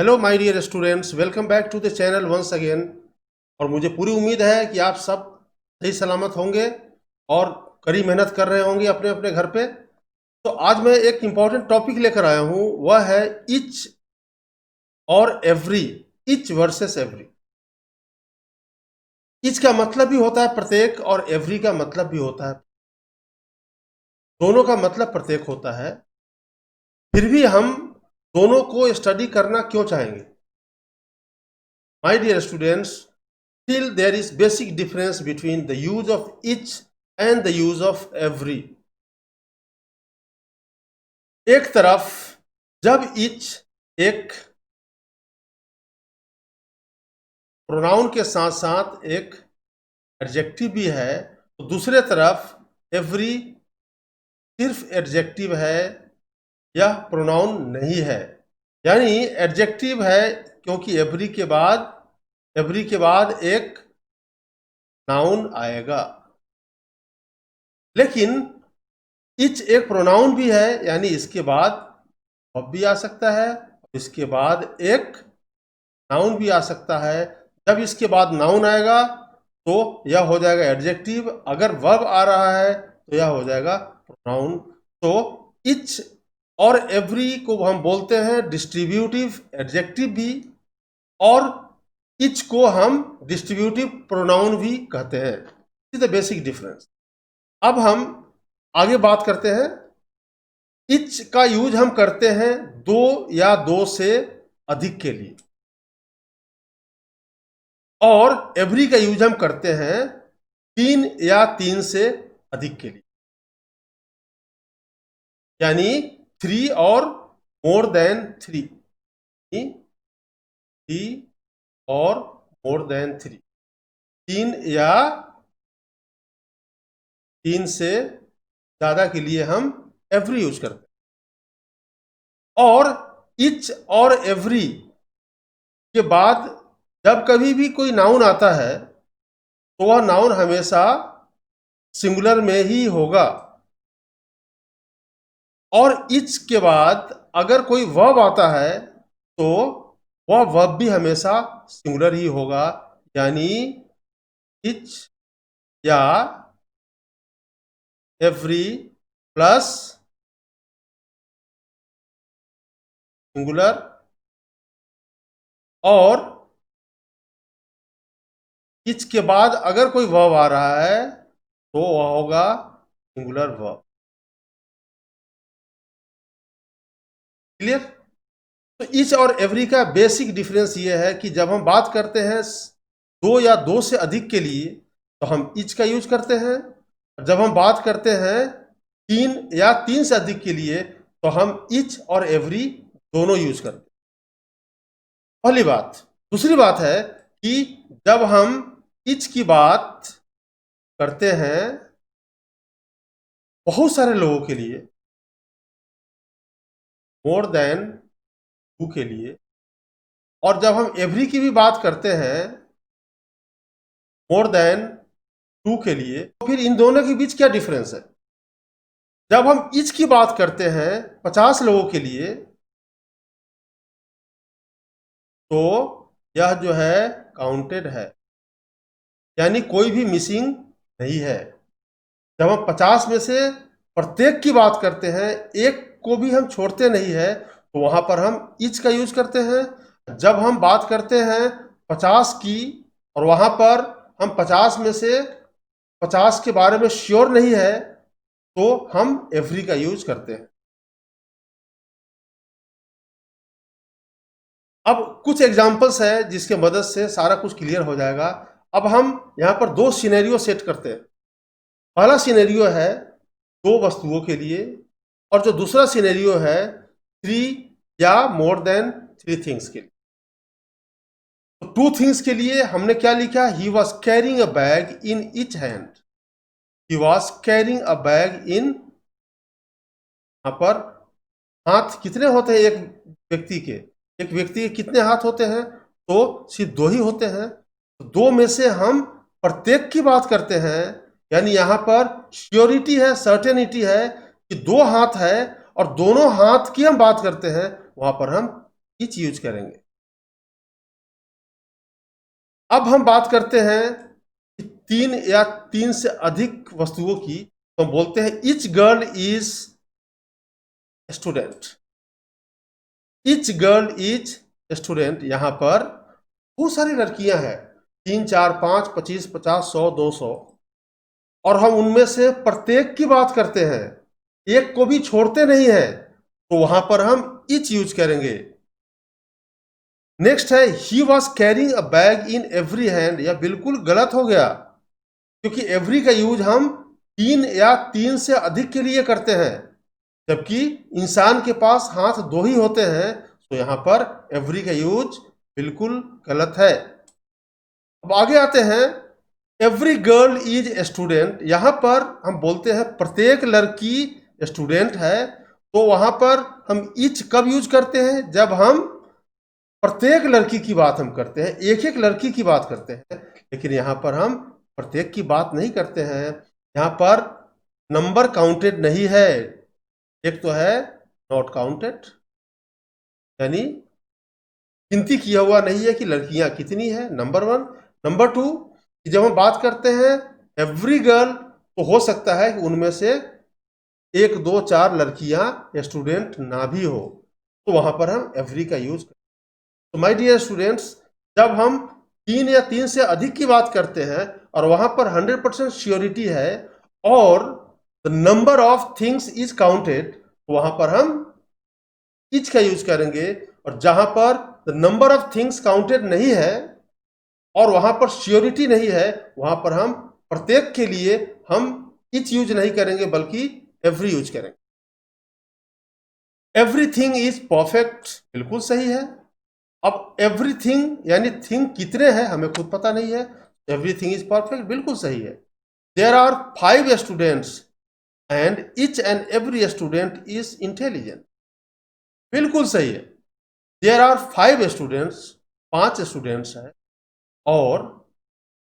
Hello my dear students, welcome back to the channel once again. और मुझे पूरी उम्मीद है कि आप सब सही सलामत होंगे और कड़ी मेहनत कर रहे होंगे अपने अपने घर पे। तो आज मैं एक इम्पॉर्टेंट टॉपिक लेकर आया हूँ, वह है इच और every. Etch versus every. Etch का मतलब भी होता है प्रत्येक और एवरी का मतलब भी होता है, दोनों का मतलब प्रत्येक होता है। फिर भी हम दोनों को स्टडी करना क्यों चाहेंगे? My dear students, still there is basic difference between the use of each and the use of every. एक तरफ जब each एक प्रोनाउन के साथ साथ एक एडजेक्टिव भी है, तो दूसरे तरफ एवरी सिर्फ एडजेक्टिव है, यह प्रोनाउन नहीं है। यानी एडजेक्टिव है क्योंकि एवरी के बाद एक नाउन आएगा, लेकिन इच एक प्रोनाउन भी है, यानी इसके बाद वर्ब भी आ सकता है, इसके बाद एक नाउन भी आ सकता है। जब इसके बाद नाउन आएगा तो यह हो जाएगा एडजेक्टिव, अगर वर्ब आ रहा है तो यह हो जाएगा प्रोनाउन। तो इच और एवरी को हम बोलते हैं डिस्ट्रीब्यूटिव एडजेक्टिव भी, और इच को हम डिस्ट्रीब्यूटिव प्रोनाउन भी कहते हैं। Is the basic difference. अब हम आगे बात करते हैं। इच का यूज हम करते हैं दो या दो से अधिक के लिए, और एवरी का यूज हम करते हैं तीन या तीन से अधिक के लिए, यानी थ्री और मोर देन थ्री। थ्री और मोर देन थ्री, तीन या तीन से ज्यादा के लिए हम एवरी यूज करते हैं। और इच और एवरी के बाद जब कभी भी कोई नाउन आता है तो वह नाउन हमेशा सिंगुलर में ही होगा, और इच के बाद अगर कोई वर्ब आता है तो वह वर्ब भी हमेशा सिंगुलर ही होगा, यानी इच या एवरी प्लस सिंगुलर, और इच के बाद अगर कोई वर्ब आ रहा है तो वह होगा सिंगुलर वर्ब। क्लियर? तो इच और एवरी का बेसिक डिफरेंस ये है कि जब हम बात करते हैं दो या दो से अधिक के लिए तो हम इच का यूज करते हैं, जब हम बात करते हैं तीन या तीन से अधिक के लिए तो हम इच और एवरी दोनों यूज करते हैं। पहली बात। दूसरी बात है कि जब हम इच की बात करते हैं बहुत सारे लोगों के लिए, मोर देन टू के लिए, और जब हम एवरी की भी बात करते हैं मोर देन टू के लिए, तो फिर इन दोनों के बीच क्या डिफरेंस है? जब हम इच की बात करते हैं 50 लोगों के लिए तो यह जो है काउंटेड है, यानी कोई भी मिसिंग नहीं है। जब हम 50 में से प्रत्येक की बात करते हैं, एक को भी हम छोड़ते नहीं है, तो वहां पर हम इच का यूज करते हैं। जब हम बात करते हैं 50 की और वहां पर हम 50 में से 50 के बारे में श्योर नहीं है तो हम एवरी का यूज करते हैं। अब कुछ एग्जाम्पल्स है जिसके मदद से सारा कुछ क्लियर हो जाएगा। अब हम यहां पर दो सिनेरियो सेट करते हैं। पहला सिनेरियो है दो वस्तुओं के लिए, और जो दूसरा सिनेरियो है थ्री या मोर देन थ्री थिंग्स के लिए। तो टू थिंग्स के लिए हमने क्या लिखा? He was carrying a bag in each hand. He was carrying a bag in, यहां पर हाथ कितने होते हैं एक व्यक्ति के? एक व्यक्ति के कितने हाथ होते हैं? तो सिर्फ दो ही होते हैं। तो दो में से हम प्रत्येक की बात करते हैं, यानी यहां पर श्योरिटी है, सर्टेनिटी है कि दो हाथ है और दोनों हाथ की हम बात करते हैं, वहां पर हम इच यूज करेंगे। अब हम बात करते हैं कि 3 या 3 से अधिक वस्तुओं की, तो हम बोलते हैं each girl is student. Each girl is student, यहां पर बहुत सारी लड़कियां हैं, 3, 4, 5, 25, 50, 100, 200, और हम उनमें से प्रत्येक की बात करते हैं, एक को भी छोड़ते नहीं है, तो वहां पर हम ईच यूज करेंगे। नेक्स्ट है ही was carrying a bag in every hand, यह बिल्कुल गलत हो गया, क्योंकि एवरी का यूज हम 3 या 3 से अधिक के लिए करते हैं, जबकि इंसान के पास हाथ 2 ही होते हैं, तो यहां पर एवरी का यूज बिल्कुल गलत है। अब आगे आते हैं, एवरी गर्ल इज स्टूडेंट, यहां पर हम बोलते हैं प्रत्येक लड़की स्टूडेंट है, तो वहां पर हम ईच कब यूज करते हैं, जब हम प्रत्येक लड़की की बात हम करते हैं, एक एक लड़की की बात करते हैं, लेकिन यहां पर हम प्रत्येक की बात नहीं करते हैं। यहां पर नंबर काउंटेड नहीं है, एक तो है नॉट काउंटेड, यानी गिनती किया हुआ नहीं है कि लड़कियां कितनी है, नंबर 1। नंबर 2, कि जब हम बात करते हैं एवरी गर्ल, तो हो सकता है कि उनमें से 1, 2, 4 लड़कियां स्टूडेंट ना भी हो, तो वहां पर हम एवरी का यूज करते हैं। तो माय डियर स्टूडेंट्स, जब हम 3 या 3 से अधिक की बात करते हैं और वहां पर 100% श्योरिटी है और the number of things is counted, तो वहां पर हम ईच का यूज करेंगे। और जहां पर the number of things counted नहीं है और वहां पर श्योरिटी नहीं है, वहां पर हम प्रत्येक के लिए हम ईच यूज नहीं करेंगे, बल्कि एवरी यूज करेंगे। एवरीथिंग इज परफेक्ट, बिल्कुल सही है। अब एवरीथिंग यानी थिंग कितने हैं हमें खुद पता नहीं है, एवरीथिंग इज परफेक्ट बिल्कुल सही है। There are 5 students and each and every student is intelligent, बिल्कुल सही है। देयर आर 5 स्टूडेंट्स, 5 स्टूडेंट्स हैं, और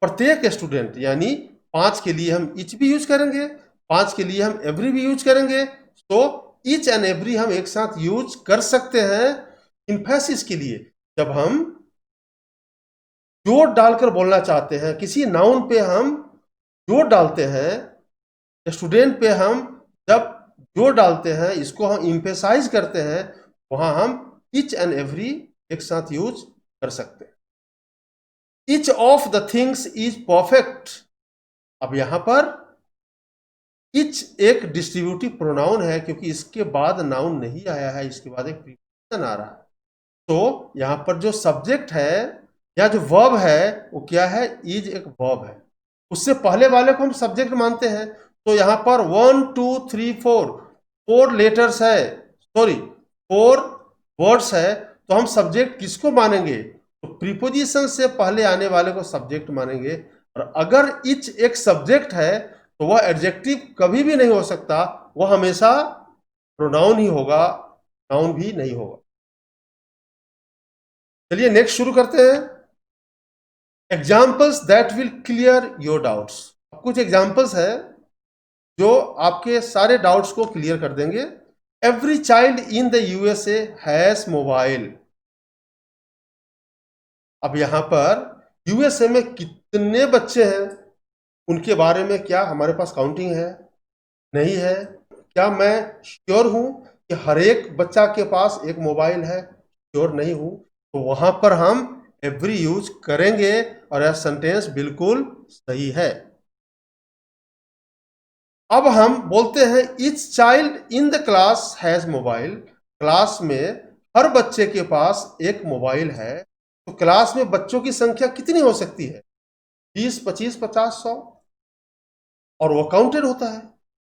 प्रत्येक स्टूडेंट यानी 5 के लिए हम ईच भी यूज करेंगे, 5 के लिए हम एवरी भी यूज करेंगे, तो ईच एंड एवरी हम एक साथ यूज कर सकते हैं इंफेसिस के लिए। जब हम जोर डालकर बोलना चाहते हैं, किसी नाउन पे हम जोर डालते हैं, स्टूडेंट पे हम जब जोर डालते हैं, इसको हम इम्फेसाइज करते हैं, वहां हम ईच एंड एवरी एक साथ यूज कर सकते हैं। Each of the things is perfect, अब यहां पर ईच एक डिस्ट्रीब्यूटिव प्रोनाउन है, क्योंकि इसके बाद नाउन नहीं आया है, इसके बाद एक प्रीपोजिशन आ रहा है, तो यहां पर जो सब्जेक्ट है या जो वर्ब है वो क्या है, इज एक वर्ब है, उससे पहले वाले को हम सब्जेक्ट मानते हैं। तो यहां पर 1, 2, 3, 4 लेटर्स है, सॉरी 4 वर्ड्स है, तो हम सब्जेक्ट किसको मानेंगे, तो प्रीपोजिशन से पहले आने वाले को सब्जेक्ट मानेंगे। और अगर इच एक सब्जेक्ट है तो वह एडजेक्टिव कभी भी नहीं हो सकता, वह हमेशा प्रोनाउन ही होगा, नाउन भी नहीं होगा। चलिए नेक्स्ट शुरू करते हैं, examples that will clear your doubts. कुछ एग्जाम्पल्स है जो आपके सारे डाउट्स को क्लियर कर देंगे। Every child in the USA has mobile, अब यहां पर यूएसए में कितने बच्चे हैं उनके बारे में क्या हमारे पास काउंटिंग है, नहीं है। क्या मैं श्योर हूं कि हर एक बच्चा के पास एक मोबाइल है, श्योर नहीं हूं, तो वहां पर हम एवरी यूज करेंगे और यह सेंटेंस बिल्कुल सही है। अब हम बोलते हैं each child in the class has mobile, class में हर बच्चे के पास एक मोबाइल है, तो क्लास में बच्चों की संख्या कितनी हो सकती है, 20, 25, 50, 100, और वो काउंटेड होता है।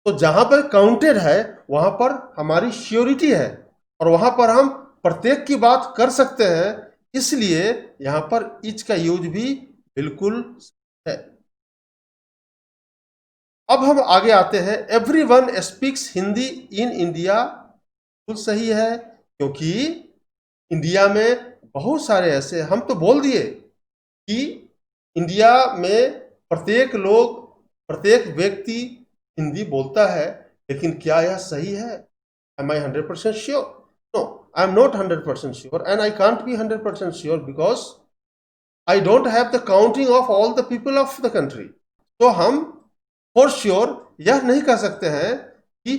तो जहां पर काउंटेड है वहां पर हमारी श्योरिटी है, और वहां पर हम प्रत्येक की बात कर सकते हैं, इसलिए यहां पर ईच का यूज भी बिल्कुल है। अब हम आगे आते हैं, everyone speaks Hindi in India, बिल्कुल सही है, क्योंकि इंडिया में बहुत सारे ऐसे, हम तो बोल दिए कि इंडिया में प्रत्येक लोग, प्रत्येक व्यक्ति हिंदी बोलता है, लेकिन क्या यह सही है, am I 100% sure, no, I am not 100% sure and I can't be 100% sure, because I don't have the counting of all the people of the country. तो हम फॉर श्योर यह नहीं कह सकते हैं कि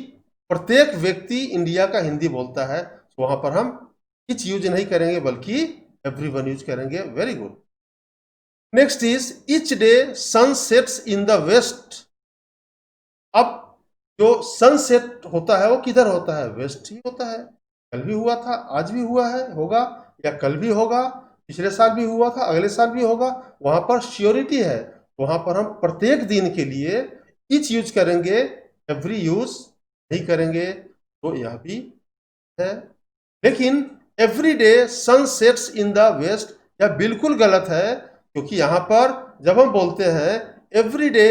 प्रत्येक व्यक्ति इंडिया का हिंदी बोलता है, तो वहां पर हम इच यूज नहीं करेंगे बल्कि एवरीवन यूज करेंगे। Very good. Next is each day sun sets in the west. अब जो सनसेट होता है वो किधर होता है? वेस्ट ही होता है। कल भी हुआ था, आज भी हुआ है, होगा, या कल भी होगा, पिछले साल भी हुआ था, अगले साल भी होगा। वहां पर श्योरिटी है, वहां पर हम प्रत्येक दिन के लिए ईच यूज करेंगे, एवरी यूज नहीं करेंगे। तो यह भी है। लेकिन every day sun sets in the west, यह बिल्कुल गलत है, क्योंकि यहां पर जब हम बोलते हैं every day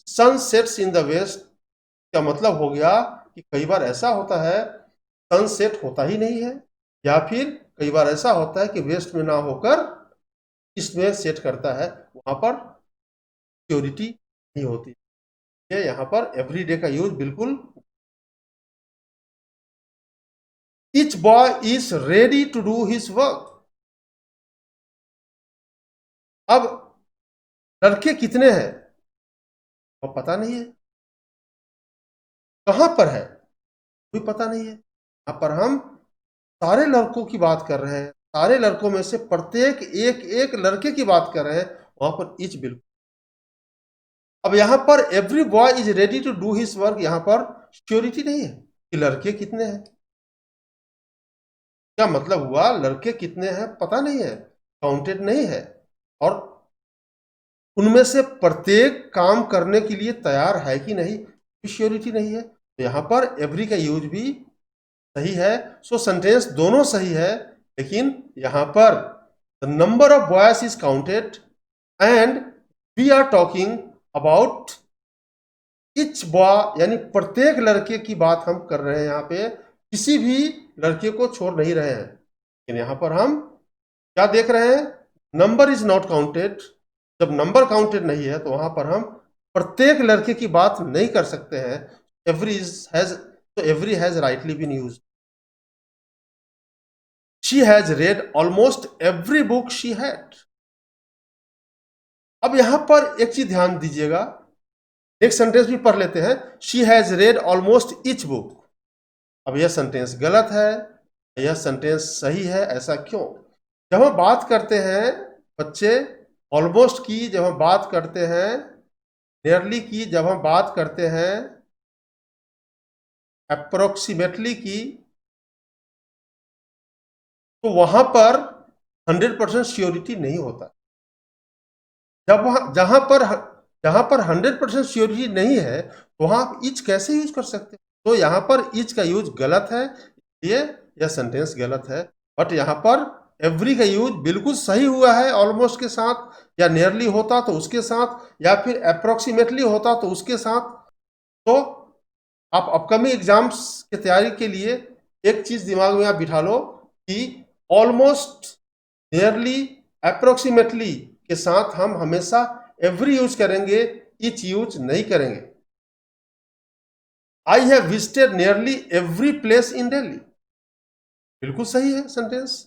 sun sets in the west, क्या मतलब हो गया कि कई बार ऐसा होता है सनसेट होता ही नहीं है, या फिर कई बार ऐसा होता है कि वेस्ट में ना होकर ईस्ट में सेट करता है, वहां पर सिक्योरिटी नहीं होती है। यहां पर एवरीडे का यूज बिल्कुल। Each boy is ready to do his work. अब लड़के कितने हैं वो पता नहीं है, कहां पर है कोई पता नहीं है। यहां पर हम सारे लड़कों की बात कर रहे हैं, सारे लड़कों में से प्रत्येक एक एक लड़के की बात कर रहे हैं, वहां पर ईच बिल्कुल। अब यहां पर every boy is ready to do his work, यहां पर सिक्योरिटी नहीं है कि लड़के कितने हैं। क्या मतलब हुआ? लड़के कितने हैं पता नहीं है, काउंटेड नहीं है, और उनमें से प्रत्येक काम करने के लिए तैयार है कि नहीं, सिक्योरिटी नहीं है। तो यहां पर एवरी का यूज भी सही है। सो सेंटेंस दोनों सही है, लेकिन यहां पर the number of boys is counted and we are talking about each boy, यानी प्रत्येक लड़के की बात हम कर रहे हैं। यहां पे किसी भी लड़के को छोड़ नहीं रहे हैं, लेकिन यहां पर हम क्या देख रहे हैं? Number is not counted. जब नंबर काउंटेड नहीं है तो वहां पर हम प्रत्येक लड़के की बात नहीं कर सकते हैं। एवरी हैज, तो every has rightly been used. She has read almost every book she had. अब यहां पर एक चीज ध्यान दीजिएगा, नेक्स्ट सेंटेंस भी पढ़ लेते हैं। She has read almost each book. अब यह सेंटेंस गलत है, यह सेंटेंस सही है। ऐसा क्यों? जब हम बात करते हैं बच्चे ऑलमोस्ट की, जब हम बात करते हैं नियरली की, जब हम बात करते हैं अप्रोक्सीमेटली की, तो वहां पर 100% श्योरिटी नहीं होता। जब जहां पर 100% श्योरिटी नहीं है, वहां आप इच कैसे यूज कर सकते हैं? तो यहां पर इच का यूज गलत है, ये यह सेंटेंस गलत है। बट यहां पर एवरी का यूज बिल्कुल सही हुआ है, ऑलमोस्ट के साथ, या नियरली होता तो उसके साथ, या फिर अप्रोक्सीमेटली होता तो उसके साथ। तो आप अपकमिंग एग्जाम्स की तैयारी के लिए एक चीज दिमाग में आप बिठा लो कि ऑलमोस्ट, नियरली, अप्रोक्सीमेटली के साथ हम हमेशा एवरी यूज करेंगे, इच यूज नहीं करेंगे। I have visited nearly every place in Delhi, बिल्कुल सही है सेंटेंस,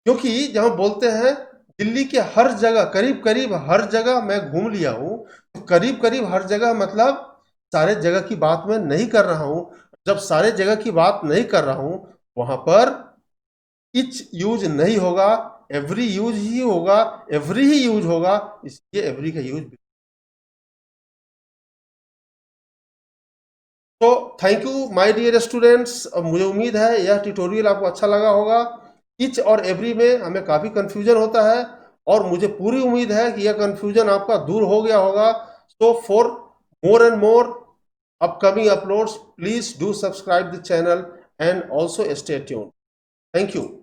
क्योंकि जब हम बोलते हैं दिल्ली के हर जगह, करीब करीब हर जगह मैं घूम लिया हूं, तो करीब करीब हर जगह मतलब सारे जगह की बात मैं नहीं कर रहा हूं। जब सारे जगह की बात नहीं कर रहा हूं, वहां पर इच यूज नहीं होगा, एवरी यूज ही होगा, एवरी ही यूज होगा, इसलिए एवरी का यूज। तो thank you my dear students. मुझे उम्मीद है यह ट्यूटोरियल आपको अच्छा लगा होगा। इच और एवरी में हमें काफ़ी कन्फ्यूजन होता है, और मुझे पूरी उम्मीद है कि यह कन्फ्यूजन आपका दूर हो गया होगा। So for more and more upcoming uploads, please do subscribe the channel and also stay tuned. Thank you.